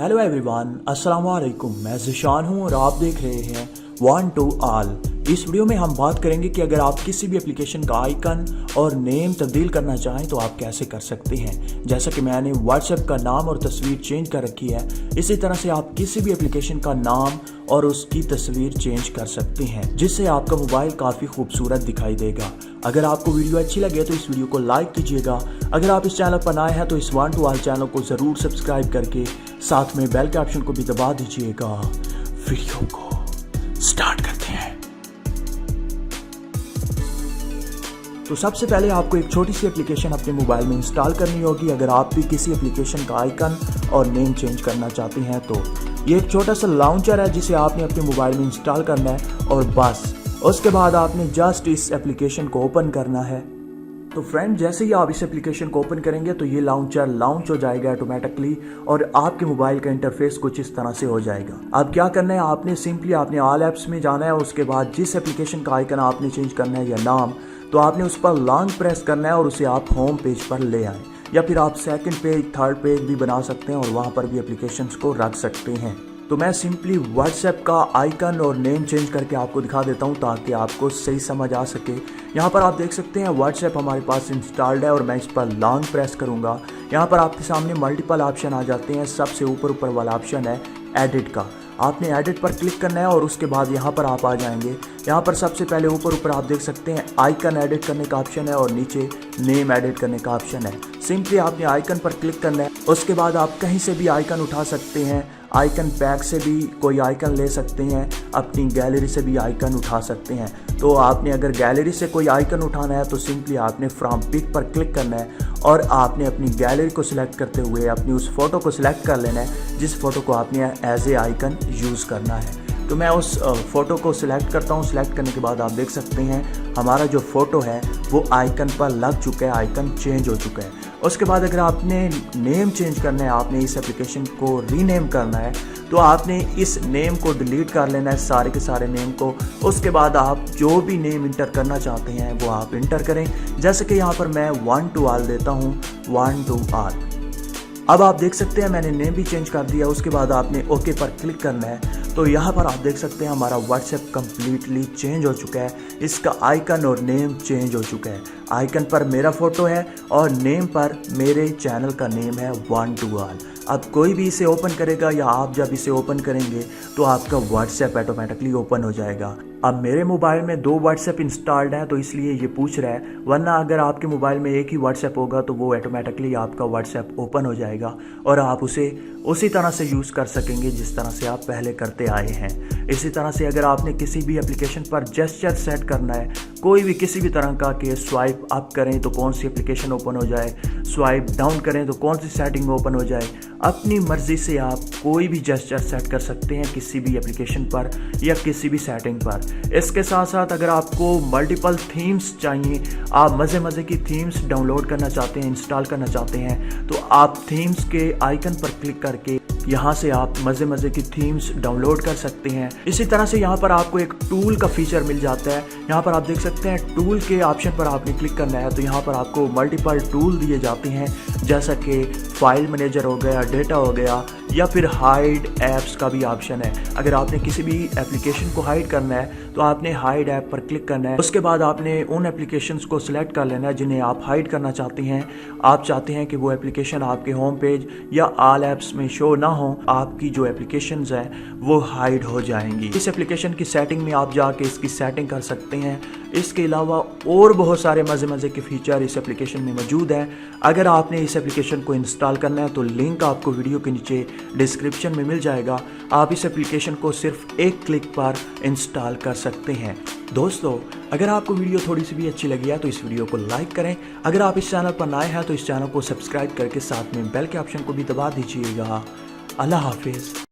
Hello everyone, अस्सलाम वालेकुम। मैं ज़िशान हूँ और आप देख रहे हैं वन टू ऑल। इस वीडियो में हम बात करेंगे कि अगर आप किसी भी एप्लीकेशन का आइकन और नेम तब्दील करना चाहें तो आप कैसे कर सकते हैं। जैसा कि मैंने व्हाट्सएप का नाम और तस्वीर चेंज कर रखी है, इसी तरह से आप किसी भी एप्लीकेशन का नाम और उसकी तस्वीर चेंज कर सकते हैं, जिससे आपका मोबाइल काफ़ी खूबसूरत दिखाई देगा। अगर आपको वीडियो अच्छी लगे तो इस वीडियो को लाइक कीजिएगा। अगर आप इस चैनल पर नए हैं तो इस वन टू ऑल चैनल को ज़रूर सब्सक्राइब करके साथ में बेल के ऑप्शन को भी दबा दीजिएगा। वीडियो को स्टार्ट करते हैं। तो सबसे पहले आपको एक छोटी सी एप्लीकेशन अपने मोबाइल में इंस्टॉल करनी होगी। अगर आप भी किसी एप्लीकेशन का आइकन और नेम चेंज करना चाहते हैं तो ये एक छोटा सा लॉन्चर है जिसे आपने अपने मोबाइल में इंस्टॉल करना है और बस उसके बाद आपने जस्ट इस एप्लीकेशन को ओपन करना है। तो फ्रेंड, जैसे ही आप इस एप्लीकेशन को ओपन करेंगे तो ये लॉन्चर लॉन्च हो जाएगा ऑटोमेटिकली और आपके मोबाइल का इंटरफेस कुछ इस तरह से हो जाएगा। अब क्या करना है, आपने सिंपली आपने ऑल ऐप्स में जाना है। उसके बाद जिस एप्लीकेशन का आइकन आपने चेंज करना है या नाम, तो आपने उस पर लॉन्ग प्रेस करना है और उसे आप होम पेज पर ले आए, या फिर आप सेकंड पेज थर्ड पेज भी बना सकते हैं और वहाँ पर भी एप्लीकेशंस को रख सकते हैं। तो मैं सिंपली व्हाट्सएप का आइकन और नेम चेंज करके आपको दिखा देता हूँ ताकि आपको सही समझ आ सके। यहाँ पर आप देख सकते हैं व्हाट्सएप हमारे पास इंस्टॉल्ड है और मैं इस पर लॉन्ग प्रेस करूँगा। यहाँ पर आपके सामने मल्टीपल ऑप्शन आ जाते हैं। सबसे ऊपर वाला ऑप्शन है एडिट का। आपने एडिट पर क्लिक करना है और उसके बाद यहाँ पर आप आ जाएंगे। यहाँ पर सबसे पहले ऊपर आप देख सकते हैं आइकन एडिट करने का ऑप्शन है और नीचे नेम एडिट करने का ऑप्शन है। सिंपली आपने आइकन पर क्लिक करना है। उसके बाद आप कहीं से भी आइकन उठा सकते हैं। आइकन पैक से भी कोई आइकन ले सकते हैं, अपनी गैलरी से भी आइकन उठा सकते हैं। तो आपने अगर गैलरी से कोई आइकन उठाना है तो सिंपली आपने फ्रॉम पिक पर क्लिक करना है और आपने अपनी गैलरी को सिलेक्ट करते हुए अपनी उस फोटो को सिलेक्ट कर लेना है जिस फोटो को आपने एज ए आइकन यूज़ करना है। तो मैं उस फ़ोटो को सिलेक्ट करता हूँ। सिलेक्ट करने के बाद आप देख सकते हैं हमारा जो फ़ोटो है वो आइकन पर लग चुका है, आइकन चेंज हो चुका है। उसके बाद अगर आपने नेम चेंज करना है, आपने इस एप्लीकेशन को रीनेम करना है, तो आपने इस नेम को डिलीट कर लेना है, सारे के सारे नेम को। उसके बाद आप जो भी नेम इंटर करना चाहते हैं वो आप इंटर करें। जैसे कि यहाँ पर मैं वन टू ऑल देता हूँ, वन टू ऑल। अब आप देख सकते हैं मैंने नेम भी चेंज कर दिया। उसके बाद आपने ओके पर क्लिक करना है। तो यहाँ पर आप देख सकते हैं हमारा व्हाट्सएप कम्प्लीटली चेंज हो चुका है। इसका आइकन और नेम चेंज हो चुका है। आइकन पर मेरा फ़ोटो है और नेम पर मेरे चैनल का नेम है वन टू ऑल। अब कोई भी इसे ओपन करेगा या आप जब इसे ओपन करेंगे तो आपका व्हाट्सएप ऑटोमेटिकली ओपन हो जाएगा। अब मेरे मोबाइल में 2 व्हाट्सएप इंस्टॉल्ड है तो इसलिए ये पूछ रहा है, वरना अगर आपके मोबाइल में एक ही व्हाट्सएप होगा तो वो ऑटोमेटिकली आपका व्हाट्सएप ओपन हो जाएगा और आप उसे उसी तरह से यूज़ कर सकेंगे जिस तरह से आप पहले करते आए हैं। इसी तरह से अगर आपने किसी भी एप्लीकेशन पर जेस्चर सेट करना है, कोई भी किसी भी तरह का कि स्वाइप अप करें तो कौन सी एप्लीकेशन ओपन हो जाए, स्वाइप डाउन करें तो कौन सी सेटिंग ओपन हो जाए, अपनी मर्ज़ी से आप कोई भी जेस्चर सेट कर सकते हैं किसी भी एप्लीकेशन पर या किसी भी सेटिंग पर। इसके साथ साथ अगर आपको मल्टीपल थीम्स चाहिए, आप मज़े की थीम्स डाउनलोड करना चाहते हैं, इंस्टॉल करना चाहते हैं, तो आप थीम्स के आइकन पर क्लिक करके यहाँ से आप मज़े की थीम्स डाउनलोड कर सकते हैं। इसी तरह से यहाँ पर आपको एक टूल का फीचर मिल जाता है। यहाँ पर आप देख सकते हैं टूल के ऑप्शन पर आपने क्लिक करना है तो यहाँ पर आपको मल्टीपल टूल दिए जाते हैं, जैसा कि फाइल मैनेजर हो गया, डेटा हो गया, या फिर हाइड ऐप्स का भी ऑप्शन है। अगर आपने किसी भी एप्लीकेशन को हाइड करना है तो आपने हाइड ऐप पर क्लिक करना है। उसके बाद आपने उन एप्लीकेशंस को सिलेक्ट कर लेना है जिन्हें आप हाइड करना चाहते हैं। आप चाहते हैं कि वो एप्लीकेशन आपके होम पेज या ऑल ऐप्स में शो ना हो, आपकी जो एप्लीकेशंस हैं वो हाइड हो जाएंगी। इस एप्लीकेशन की सेटिंग में आप जाके इसकी सेटिंग कर सकते हैं। इसके अलावा और बहुत सारे मज़े के फीचर इस एप्लीकेशन में मौजूद हैं। अगर आपने इस एप्लीकेशन को इंस्टॉल करना है तो लिंक आपको वीडियो के नीचे डिस्क्रिप्शन में मिल जाएगा। आप इस एप्लीकेशन को सिर्फ एक क्लिक पर इंस्टॉल कर सकते हैं। दोस्तों, अगर आपको वीडियो थोड़ी सी भी अच्छी लगी है तो इस वीडियो को लाइक करें। अगर आप इस चैनल पर नए हैं तो इस चैनल को सब्सक्राइब करके साथ में बेल के ऑप्शन को भी दबा दीजिएगा। अल्लाह हाफिज़।